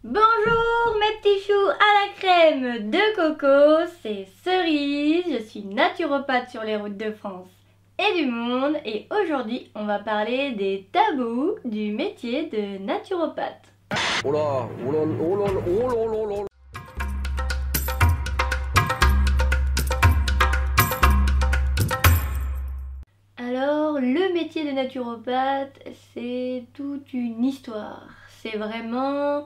Bonjour mes petits choux à la crème de coco, c'est Cerise, je suis naturopathe sur les routes de France et du monde et aujourd'hui on va parler des tabous du métier de naturopathe. Oh là, oh là, oh là, oh là, oh là, oh là. Alors le métier de naturopathe c'est toute une histoire, c'est vraiment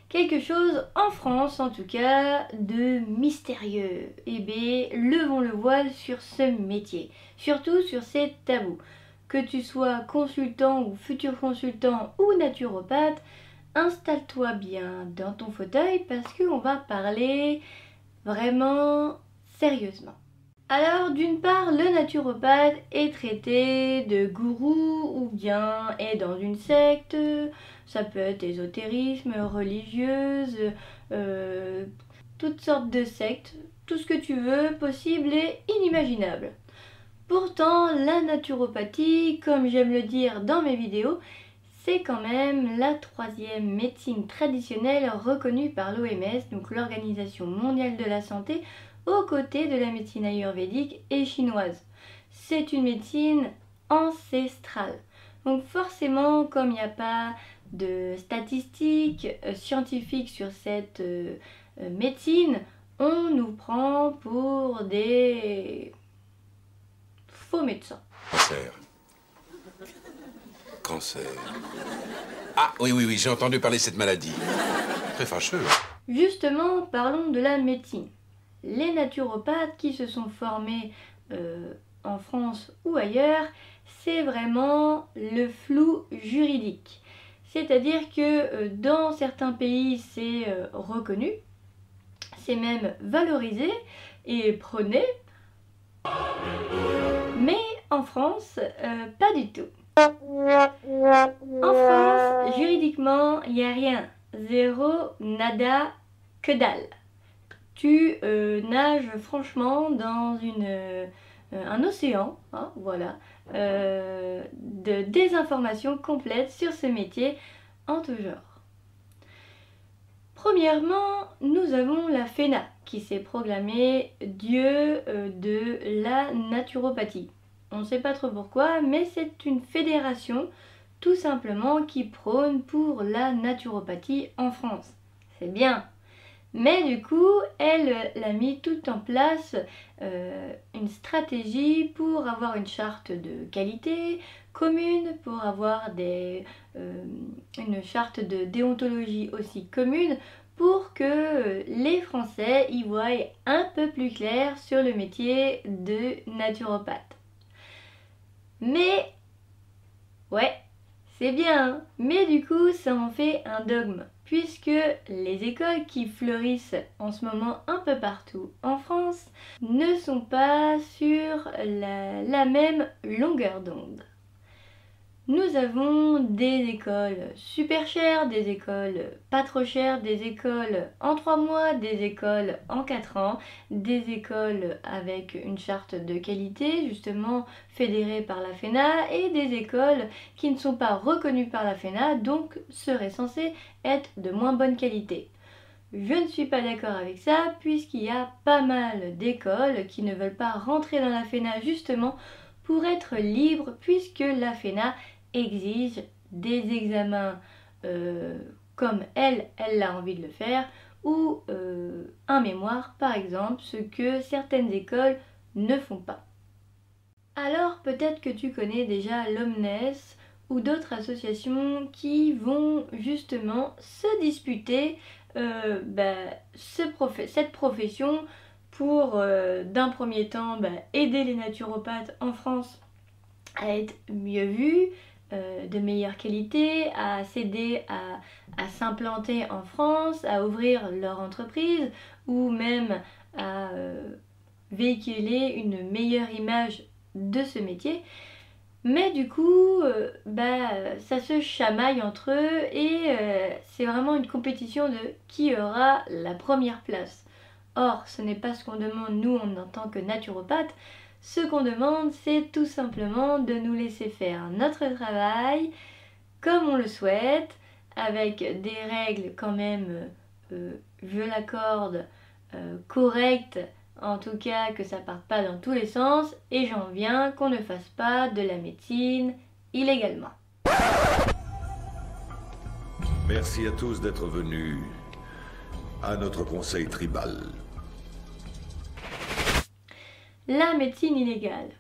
quelque chose, en France en tout cas, de mystérieux. Eh bien, levons le voile sur ce métier, surtout sur ces tabous. Que tu sois consultant ou futur consultant ou naturopathe, installe-toi bien dans ton fauteuil parce qu'on va parler vraiment sérieusement. Alors, d'une part, le naturopathe est traité de gourou ou bien est dans une secte. Ça peut être ésotérisme, religieuse, toutes sortes de sectes, tout ce que tu veux, possible et inimaginable. Pourtant, la naturopathie, comme j'aime le dire dans mes vidéos, c'est quand même la troisième médecine traditionnelle reconnue par l'OMS, donc l'Organisation mondiale de la santé, aux côtés de la médecine ayurvédique et chinoise. C'est une médecine ancestrale. Donc forcément, comme il n'y a pas de statistiques scientifiques sur cette médecine, on nous prend pour des faux médecins. Cancer. Ah oui, j'ai entendu parler de cette maladie. Très fâcheux. Justement, parlons de la médecine. Les naturopathes qui se sont formés en France ou ailleurs, c'est vraiment le flou juridique. C'est-à-dire que dans certains pays, c'est reconnu, c'est même valorisé et prôné, mais en France, pas du tout. En France, juridiquement, il n'y a rien. Zéro, nada, que dalle. Tu nages franchement dans un océan, hein, voilà, de désinformation complète sur ce métier en tout genre. Premièrement, nous avons la FENA qui s'est proclamée dieu de la naturopathie. On ne sait pas trop pourquoi, mais c'est une fédération tout simplement qui prône pour la naturopathie en France. C'est bien. Mais du coup, elle a mis tout en place une stratégie pour avoir une charte de qualité commune, pour avoir une charte de déontologie aussi commune, pour que les Français y voient un peu plus clair sur le métier de naturopathe. Mais, ouais, c'est bien, hein, mais du coup, ça en fait un dogme. Puisque les écoles qui fleurissent en ce moment un peu partout en France ne sont pas sur la même longueur d'onde. Nous avons des écoles super chères, des écoles pas trop chères, des écoles en 3 mois, des écoles en 4 ans, des écoles avec une charte de qualité justement fédérée par la FENA et des écoles qui ne sont pas reconnues par la FENA, donc seraient censées être de moins bonne qualité. Je ne suis pas d'accord avec ça puisqu'il y a pas mal d'écoles qui ne veulent pas rentrer dans la FENA justement pour être libres puisque la FENA exige des examens comme elle a envie de le faire ou un mémoire par exemple, ce que certaines écoles ne font pas. Alors peut-être que tu connais déjà l'Omnes ou d'autres associations qui vont justement se disputer cette profession pour d'un premier temps aider les naturopathes en France à être mieux vus, de meilleure qualité, à s'aider à s'implanter en France, à ouvrir leur entreprise ou même à véhiculer une meilleure image de ce métier. Mais du coup, ça se chamaille entre eux et c'est vraiment une compétition de qui aura la première place. Or, ce n'est pas ce qu'on demande nous en tant que naturopathe. Ce qu'on demande, c'est tout simplement de nous laisser faire notre travail comme on le souhaite, avec des règles quand même, je l'accorde, correctes, en tout cas que ça parte pas dans tous les sens, et j'en viens qu'on ne fasse pas de la médecine illégalement. Merci à tous d'être venus à notre conseil tribal. La médecine illégale,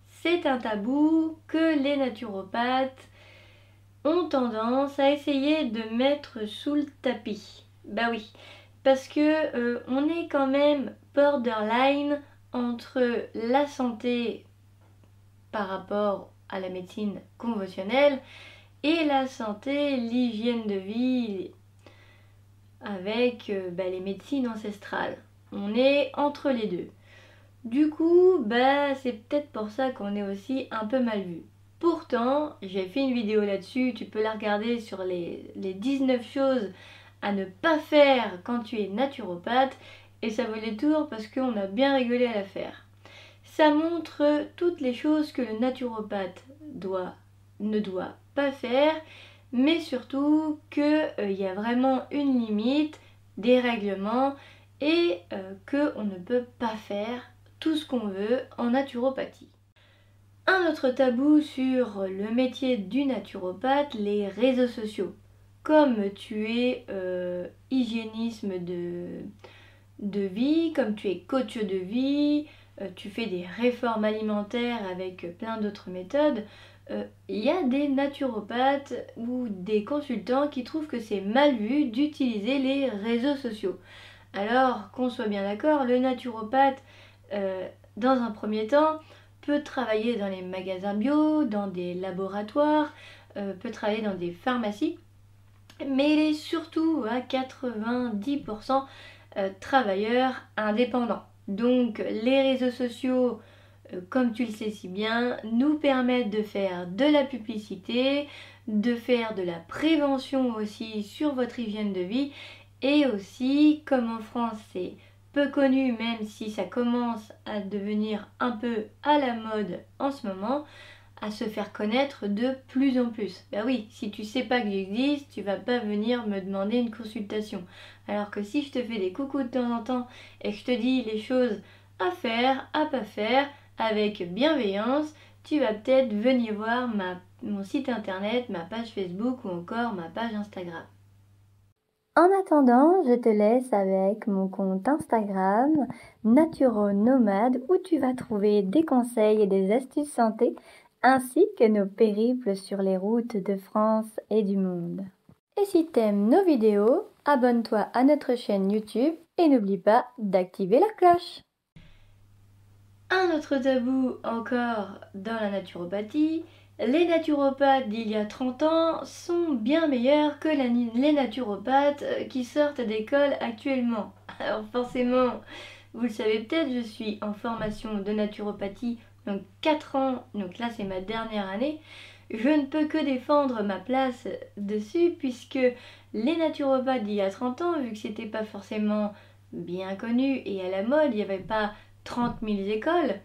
c'est un tabou que les naturopathes ont tendance à essayer de mettre sous le tapis. Bah oui, parce que on est quand même borderline entre la santé par rapport à la médecine conventionnelle et la santé, l'hygiène de vie avec les médecines ancestrales. On est entre les deux. Du coup, c'est peut-être pour ça qu'on est aussi un peu mal vu. Pourtant, j'ai fait une vidéo là-dessus, tu peux la regarder sur les 19 choses à ne pas faire quand tu es naturopathe, et ça vaut les tours parce qu'on a bien rigolé à la faire. Ça montre toutes les choses que le naturopathe ne doit pas faire, mais surtout qu'il y a vraiment une limite, des règlements, et qu'on ne peut pas faire tout ce qu'on veut en naturopathie. Un autre tabou sur le métier du naturopathe, les réseaux sociaux. Comme tu es hygiénisme de vie, comme tu es coach de vie, tu fais des réformes alimentaires avec plein d'autres méthodes, il y a des naturopathes ou des consultants qui trouvent que c'est mal vu d'utiliser les réseaux sociaux. Alors qu'on soit bien d'accord, le naturopathe, dans un premier temps, peut travailler dans les magasins bio, dans des laboratoires, peut travailler dans des pharmacies, mais il est surtout à 90% travailleur indépendant. Donc les réseaux sociaux, comme tu le sais si bien, nous permettent de faire de la publicité, de faire de la prévention aussi sur votre hygiène de vie, et aussi, comme en France c'est peu connu, même si ça commence à devenir un peu à la mode en ce moment, à se faire connaître de plus en plus. Bah oui, si tu sais pas que j'existe, tu vas pas venir me demander une consultation. Alors que si je te fais des coucous de temps en temps et que je te dis les choses à faire, à pas faire, avec bienveillance, tu vas peut-être venir voir mon site internet, ma page Facebook ou encore ma page Instagram. En attendant, je te laisse avec mon compte Instagram Naturonomade où tu vas trouver des conseils et des astuces santé ainsi que nos périples sur les routes de France et du monde. Et si t'aimes nos vidéos, abonne-toi à notre chaîne YouTube et n'oublie pas d'activer la cloche. Un autre tabou encore dans la naturopathie, les naturopathes d'il y a 30 ans sont bien meilleurs que les naturopathes qui sortent d'école actuellement. Alors forcément, vous le savez peut-être, je suis en formation de naturopathie, donc 4 ans, donc là c'est ma dernière année. Je ne peux que défendre ma place dessus puisque les naturopathes d'il y a 30 ans, vu que c'était pas forcément bien connu et à la mode, il n'y avait pas 30 000 écoles,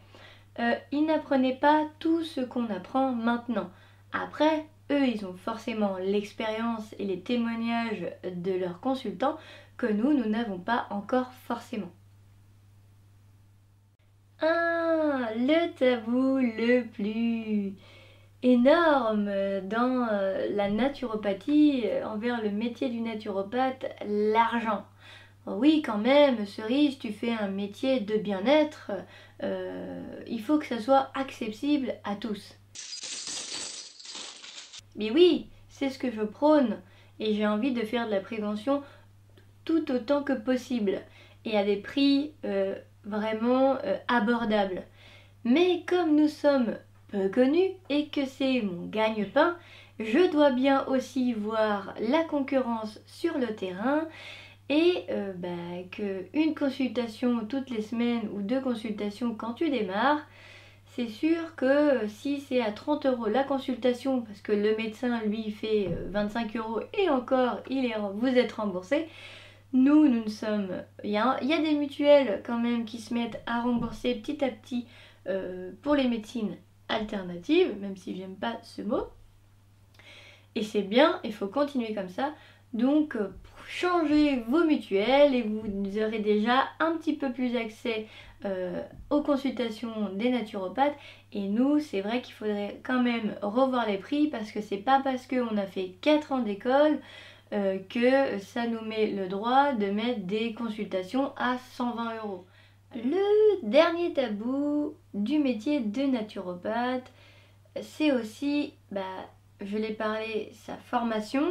ils n'apprenaient pas tout ce qu'on apprend maintenant. Après, eux, ils ont forcément l'expérience et les témoignages de leurs consultants que nous n'avons pas encore forcément. Le tabou le plus énorme dans la naturopathie envers le métier du naturopathe, l'argent. Oui, quand même, Cerise, tu fais un métier de bien-être, il faut que ça soit accessible à tous. Mais oui, c'est ce que je prône, et j'ai envie de faire de la prévention tout autant que possible, et à des prix vraiment abordables. Mais comme nous sommes peu connus et que c'est mon gagne-pain, je dois bien aussi voir la concurrence sur le terrain, et qu'une consultation toutes les semaines ou 2 consultations quand tu démarres, c'est sûr que si c'est à 30 € la consultation, parce que le médecin lui fait 25 € et encore vous êtes remboursé, nous sommes... Il y a des mutuelles quand même qui se mettent à rembourser petit à petit pour les médecines alternatives, même si j'aime pas ce mot. Et c'est bien, il faut continuer comme ça. Donc changez vos mutuelles et vous aurez déjà un petit peu plus accès aux consultations des naturopathes. Et nous, c'est vrai qu'il faudrait quand même revoir les prix parce que c'est pas parce qu'on a fait 4 ans d'école que ça nous met le droit de mettre des consultations à 120 €. Le dernier tabou du métier de naturopathe, c'est aussi, je l'ai parlé, sa formation,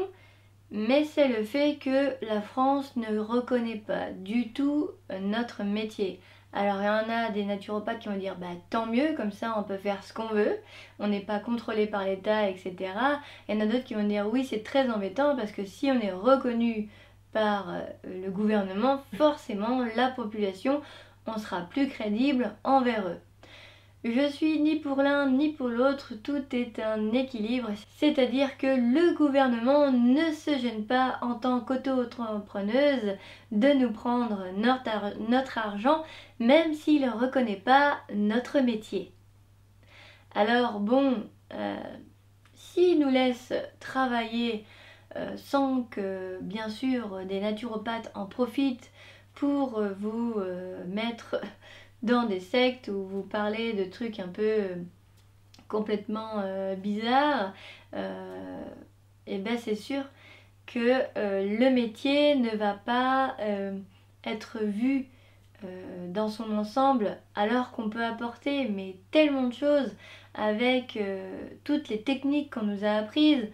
mais c'est le fait que la France ne reconnaît pas du tout notre métier. Alors il y en a des naturopathes qui vont dire tant mieux, comme ça on peut faire ce qu'on veut, on n'est pas contrôlé par l'État, etc. Il y en a d'autres qui vont dire oui, c'est très embêtant parce que si on est reconnu par le gouvernement, forcément la population, on sera plus crédible envers eux. Je suis ni pour l'un ni pour l'autre, tout est un équilibre, c'est-à-dire que le gouvernement ne se gêne pas en tant qu'auto-entrepreneuse de nous prendre notre argent, même s'il ne reconnaît pas notre métier. Alors bon, s'il nous laisse travailler sans que bien sûr des naturopathes en profitent pour vous mettre dans des sectes où vous parlez de trucs un peu complètement bizarres, et c'est sûr que le métier ne va pas être vu dans son ensemble, alors qu'on peut apporter mais tellement de choses avec toutes les techniques qu'on nous a apprises.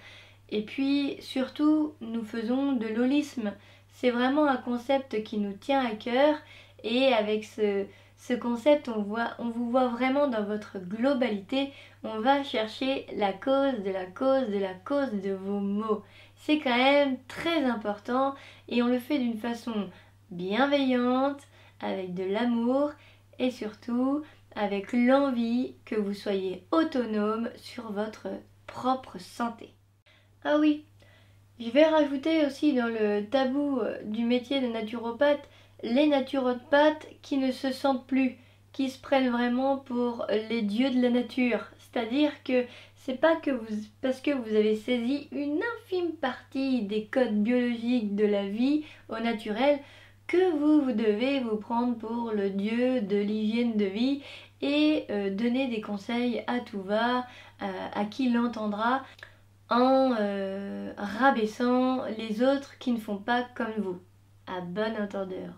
Et puis surtout, nous faisons de l'holisme. C'est vraiment un concept qui nous tient à cœur, et avec ce concept, on vous voit vraiment dans votre globalité. On va chercher la cause de la cause de la cause de vos maux. C'est quand même très important et on le fait d'une façon bienveillante, avec de l'amour et surtout avec l'envie que vous soyez autonome sur votre propre santé. Ah oui, je vais rajouter aussi dans le tabou du métier de naturopathe, les naturopathes qui ne se sentent plus, qui se prennent vraiment pour les dieux de la nature. C'est-à-dire que c'est pas que parce que vous avez saisi une infime partie des codes biologiques de la vie au naturel que vous devez vous prendre pour le dieu de l'hygiène de vie et donner des conseils à tout va, à qui l'entendra, en rabaissant les autres qui ne font pas comme vous, à bon entendeur.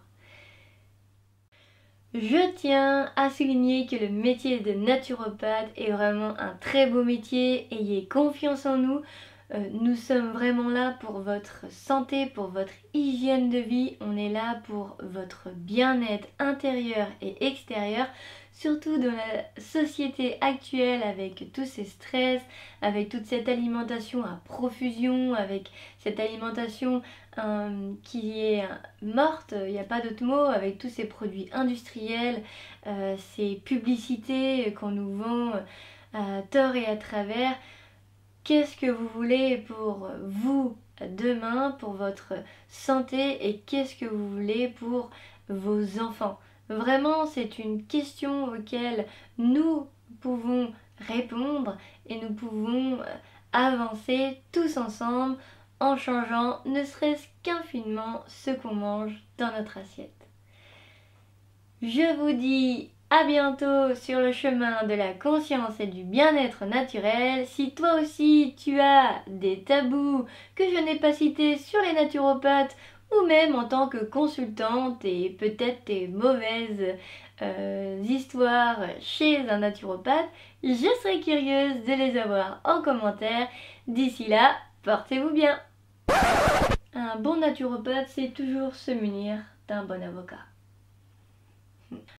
Je tiens à souligner que le métier de naturopathe est vraiment un très beau métier. Ayez confiance en nous. Nous sommes vraiment là pour votre santé, pour votre hygiène de vie. On est là pour votre bien-être intérieur et extérieur. Surtout dans la société actuelle avec tous ces stress, avec toute cette alimentation à profusion, avec cette alimentation qui est morte, il n'y a pas d'autre mot, avec tous ces produits industriels, ces publicités qu'on nous vend à tort et à travers. Qu'est-ce que vous voulez pour vous demain, pour votre santé, et qu'est-ce que vous voulez pour vos enfants? Vraiment, c'est une question auquel nous pouvons répondre et nous pouvons avancer tous ensemble en changeant ne serait-ce qu'infiniment ce qu'on mange dans notre assiette. Je vous dis à bientôt sur le chemin de la conscience et du bien-être naturel. Si toi aussi tu as des tabous que je n'ai pas cités sur les naturopathes, ou même en tant que consultante et peut-être tes mauvaises histoires chez un naturopathe, je serais curieuse de les avoir en commentaire. D'ici là, portez-vous bien. Un bon naturopathe, c'est toujours se munir d'un bon avocat.